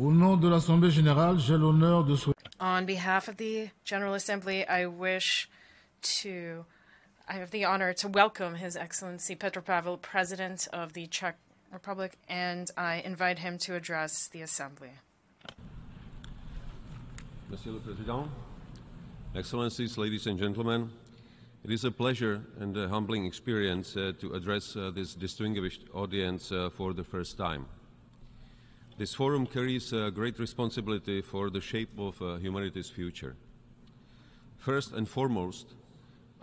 Au nom de l'Assemblée générale, j'ai l'honneur de souhaiter. On behalf of the General Assembly, I have the honor to welcome His Excellency Petro Pavel, President of the Czech Republic, and I invite him to address the Assembly. Monsieur le Président, Excellencies, ladies and gentlemen, it is a pleasure and a humbling experience to address this distinguished audience for the first time. This forum carries a great responsibility for the shape of humanity's future. First and foremost,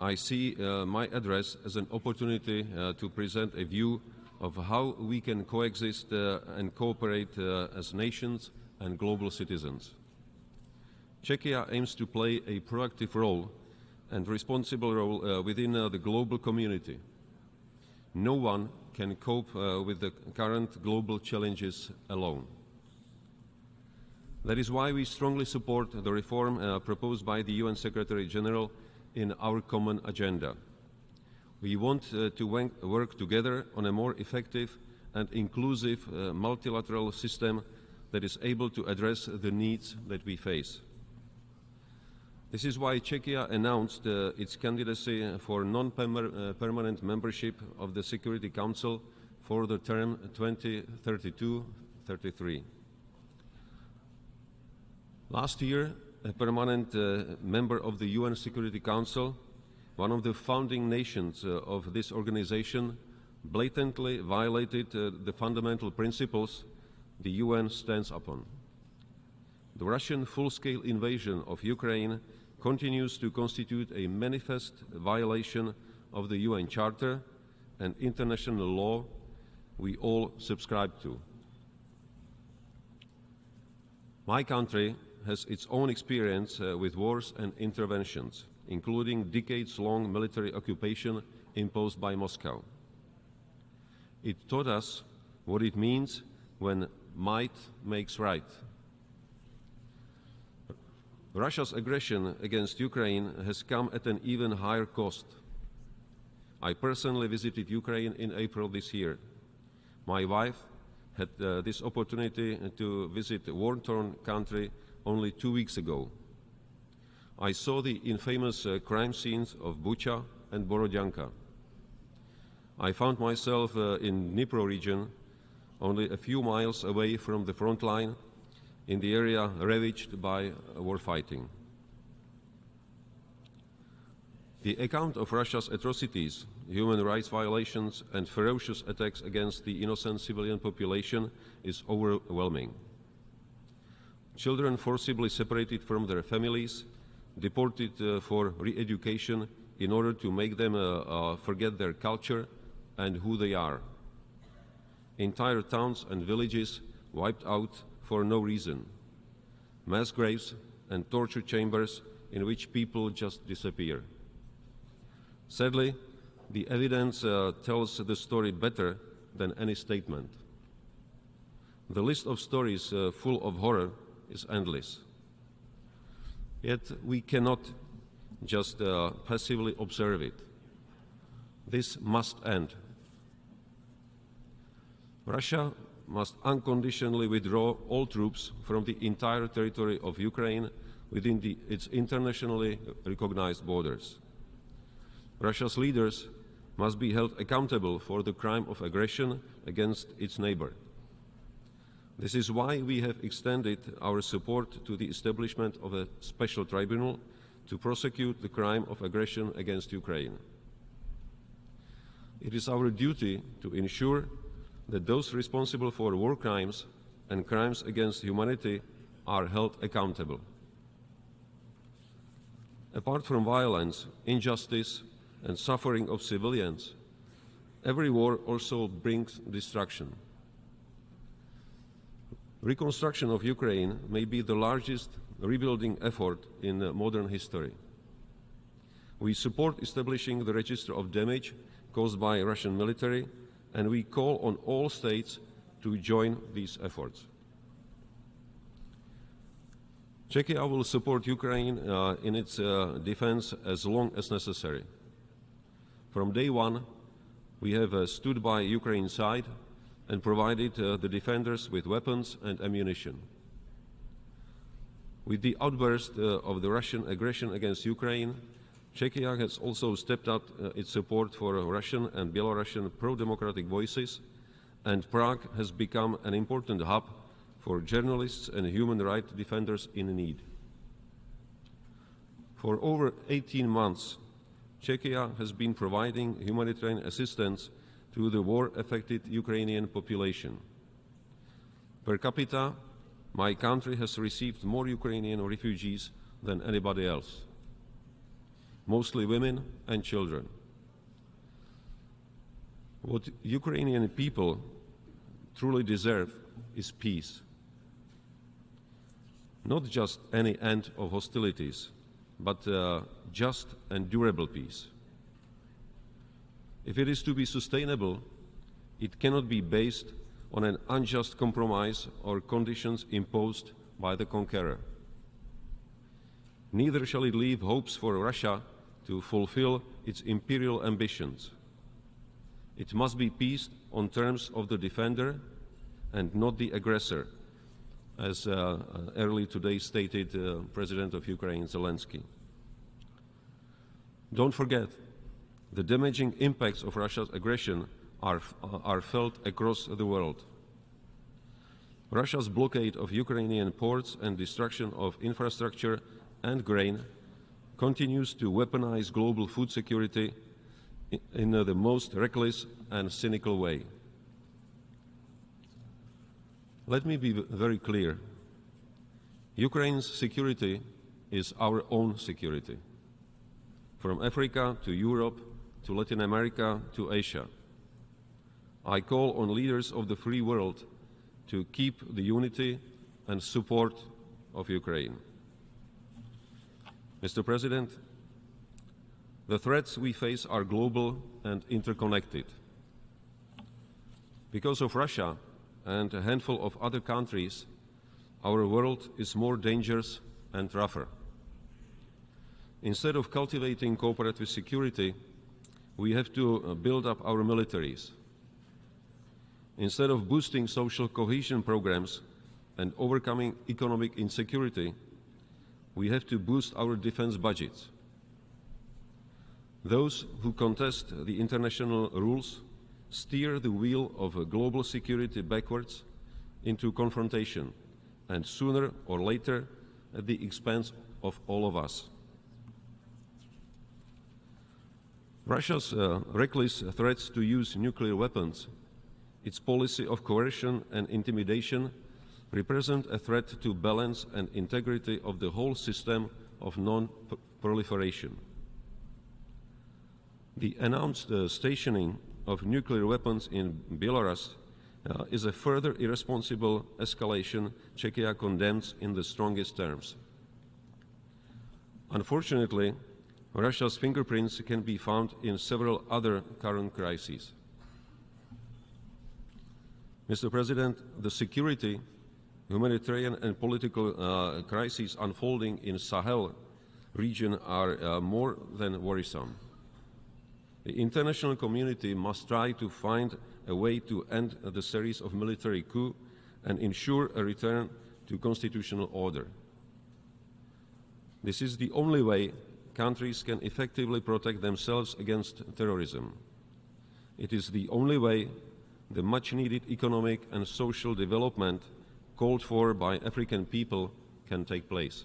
I see my address as an opportunity to present a view of how we can coexist and cooperate as nations and global citizens. Czechia aims to play a proactive role and responsible role within the global community. No one can cope with the current global challenges alone. That is why we strongly support the reform proposed by the UN Secretary General in our common agenda. We want to work together on a more effective and inclusive multilateral system that is able to address the needs that we face. This is why Czechia announced its candidacy for non-permanent membership of the Security Council for the term 2032-33. Last year, a permanent member of the UN Security Council, one of the founding nations of this organization, blatantly violated the fundamental principles the UN stands upon. The Russian full-scale invasion of Ukraine continues to constitute a manifest violation of the UN Charter and international law we all subscribe to. My country has its own experience with wars and interventions, including decades-long military occupation imposed by Moscow. It taught us what it means when might makes right. Russia's aggression against Ukraine has come at an even higher cost. I personally visited Ukraine in April this year. My wife had this opportunity to visit a war-torn country only 2 weeks ago. I saw the infamous crime scenes of Bucha and Borodyanka. I found myself in Dnipro region, only a few miles away from the front line, in the area ravaged by war fighting. The account of Russia's atrocities, human rights violations, and ferocious attacks against the innocent civilian population is overwhelming. Children forcibly separated from their families, deported for re-education in order to make them forget their culture and who they are. Entire towns and villages wiped out for no reason. Mass graves and torture chambers in which people just disappear. Sadly, the evidence tells the story better than any statement. The list of stories full of horror is endless. Yet we cannot just passively observe it. This must end. Russia must unconditionally withdraw all troops from the entire territory of Ukraine within its internationally recognized borders. Russia's leaders must be held accountable for the crime of aggression against its neighbor. This is why we have extended our support to the establishment of a special tribunal to prosecute the crime of aggression against Ukraine. It is our duty to ensure that those responsible for war crimes and crimes against humanity are held accountable. Apart from violence, injustice, and suffering of civilians, every war also brings destruction. Reconstruction of Ukraine may be the largest rebuilding effort in modern history. We support establishing the register of damage caused by Russian military, and we call on all states to join these efforts. Czechia will support Ukraine in its defense as long as necessary. From day one, we have stood by Ukraine's side and provided the defenders with weapons and ammunition. With the outburst of the Russian aggression against Ukraine, Czechia has also stepped up its support for Russian and Belarusian pro-democratic voices, and Prague has become an important hub for journalists and human rights defenders in need. For over 18 months, Czechia has been providing humanitarian assistance to the war-affected Ukrainian population. Per capita, my country has received more Ukrainian refugees than anybody else, mostly women and children. What Ukrainian people truly deserve is peace. Not just any end of hostilities, but just and durable peace. If it is to be sustainable, it cannot be based on an unjust compromise or conditions imposed by the conqueror. Neither shall it leave hopes for Russia to fulfill its imperial ambitions. It must be peace on terms of the defender and not the aggressor, as early today stated President of Ukraine, Zelensky. Don't forget, the damaging impacts of Russia's aggression are felt across the world. Russia's blockade of Ukrainian ports and destruction of infrastructure and grain continues to weaponize global food security in the most reckless and cynical way. Let me be very clear. Ukraine's security is our own security. From Africa to Europe to Latin America to Asia. I call on leaders of the free world to keep the unity and support of Ukraine. Mr. President, the threats we face are global and interconnected. Because of Russia and a handful of other countries, our world is more dangerous and rougher. Instead of cultivating cooperative security, we have to build up our militaries. Instead of boosting social cohesion programs and overcoming economic insecurity, we have to boost our defense budgets. Those who contest the international rules steer the wheel of global security backwards into confrontation, and sooner or later at the expense of all of us. Russia's reckless threats to use nuclear weapons, its policy of coercion and intimidation represent a threat to balance and integrity of the whole system of non-proliferation. The announced stationing of nuclear weapons in Belarus is a further irresponsible escalation Czechia condemns in the strongest terms. Unfortunately, Russia's fingerprints can be found in several other current crises. Mr. President, the security, humanitarian and political crises unfolding in Sahel region are more than worrisome. The international community must try to find a way to end the series of military coups and ensure a return to constitutional order. This is the only way countries can effectively protect themselves against terrorism. It is the only way the much-needed economic and social development called for by African people can take place.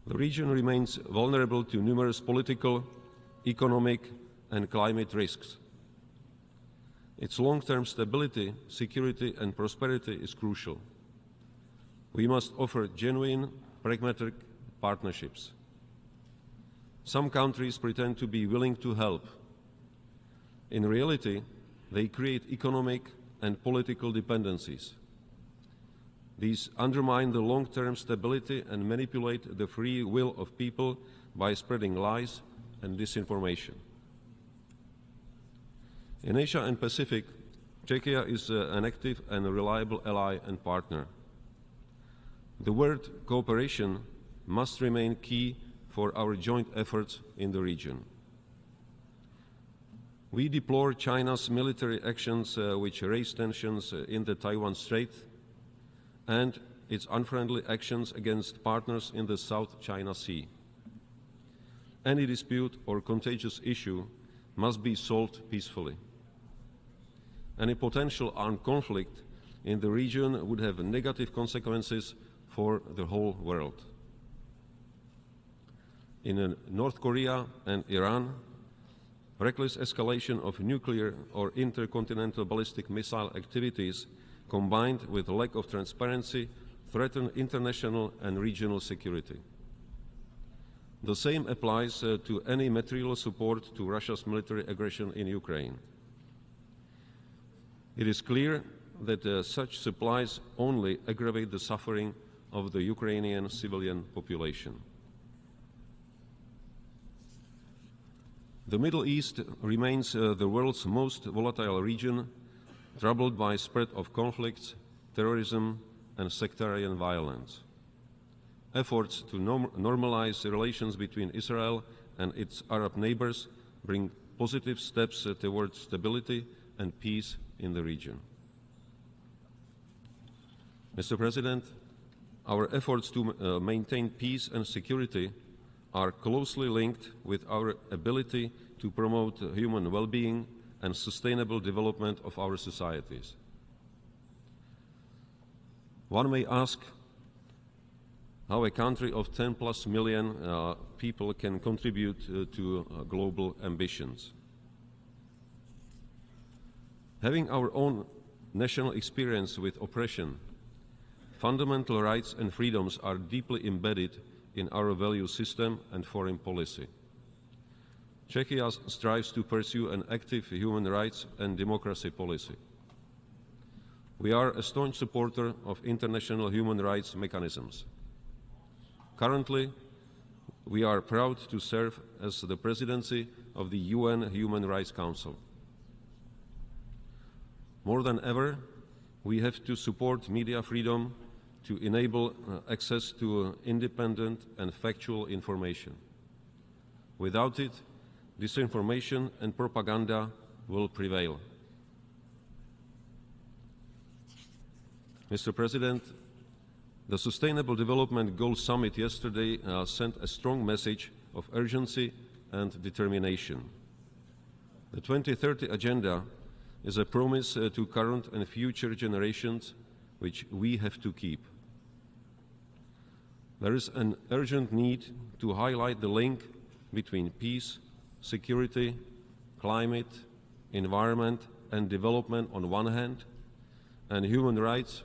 The region remains vulnerable to numerous political, economic, and climate risks. Its long-term stability, security, and prosperity is crucial. We must offer genuine, pragmatic partnerships. Some countries pretend to be willing to help. In reality, they create economic and political dependencies. These undermine the long-term stability and manipulate the free will of people by spreading lies and disinformation. In Asia and Pacific, Czechia is an active and reliable ally and partner. The word cooperation must remain key for our joint efforts in the region. We deplore China's military actions which raise tensions in the Taiwan Strait and its unfriendly actions against partners in the South China Sea. Any dispute or contentious issue must be solved peacefully. Any potential armed conflict in the region would have negative consequences for the whole world. In North Korea and Iran, reckless escalation of nuclear or intercontinental ballistic missile activities combined with lack of transparency threaten international and regional security. The same applies to any material support to Russia's military aggression in Ukraine. It is clear that such supplies only aggravate the suffering of the Ukrainian civilian population. The Middle East remains the world's most volatile region, troubled by spread of conflicts, terrorism, and sectarian violence. Efforts to normalize relations between Israel and its Arab neighbors bring positive steps towards stability and peace in the region. Mr. President, our efforts to maintain peace and security are closely linked with our ability to promote human well-being and sustainable development of our societies. One may ask how a country of 10+ million people can contribute to global ambitions. Having our own national experience with oppression, fundamental rights and freedoms are deeply embedded in our value system and foreign policy. Czechia strives to pursue an active human rights and democracy policy. We are a staunch supporter of international human rights mechanisms. Currently, we are proud to serve as the presidency of the UN Human Rights Council. More than ever, we have to support media freedom to enable access to independent and factual information. Without it, disinformation and propaganda will prevail. Mr. President, the Sustainable Development Goals Summit yesterday sent a strong message of urgency and determination. The 2030 Agenda is a promise to current and future generations which we have to keep. There is an urgent need to highlight the link between peace, security, climate, environment and development on one hand, and human rights,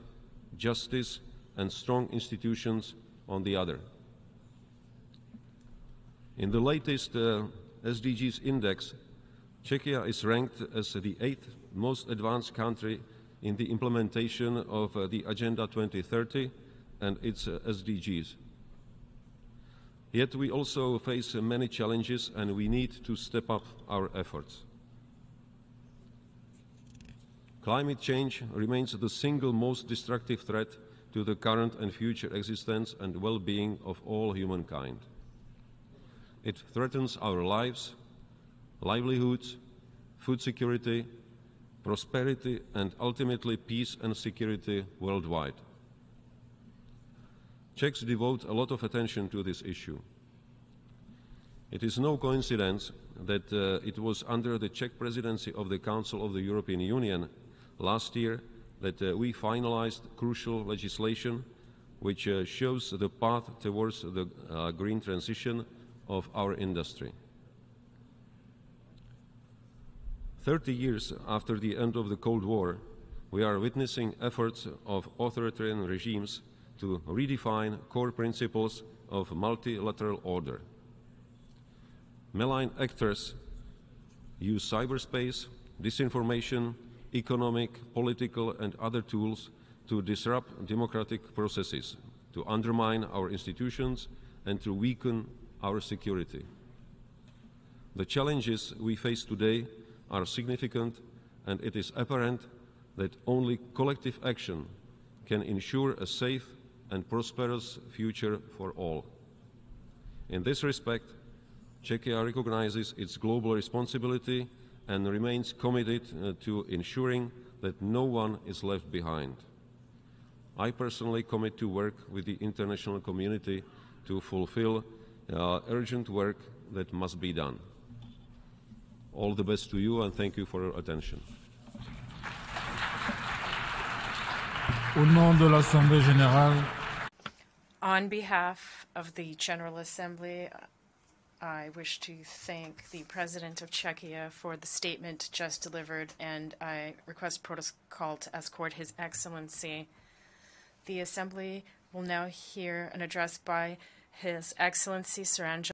justice and strong institutions on the other. In the latest SDGs index, Czechia is ranked as the 8th most advanced country in the implementation of the Agenda 2030 and its SDGs. Yet we also face many challenges and we need to step up our efforts. Climate change remains the single most destructive threat to the current and future existence and well-being of all humankind. It threatens our lives, livelihoods, food security, prosperity, and ultimately peace and security worldwide. Czechs devote a lot of attention to this issue. It is no coincidence that it was under the Czech presidency of the Council of the European Union last year that we finalized crucial legislation which shows the path towards the green transition of our industry. 30 years after the end of the Cold War, we are witnessing efforts of authoritarian regimes to redefine core principles of multilateral order. Malign actors use cyberspace, disinformation, economic, political and other tools to disrupt democratic processes, to undermine our institutions and to weaken our security. The challenges we face today are significant, and it is apparent that only collective action can ensure a safe and prosperous future for all. In this respect, Czechia recognizes its global responsibility and remains committed to ensuring that no one is left behind. I personally commit to work with the international community to fulfill urgent work that must be done. All the best to you, and thank you for your attention. Au nom de l'Assemblée générale, On behalf of the General Assembly, I wish to thank the President of Czechia for the statement just delivered, and I request protocol to escort His Excellency. The Assembly will now hear an address by His Excellency Sir Angelo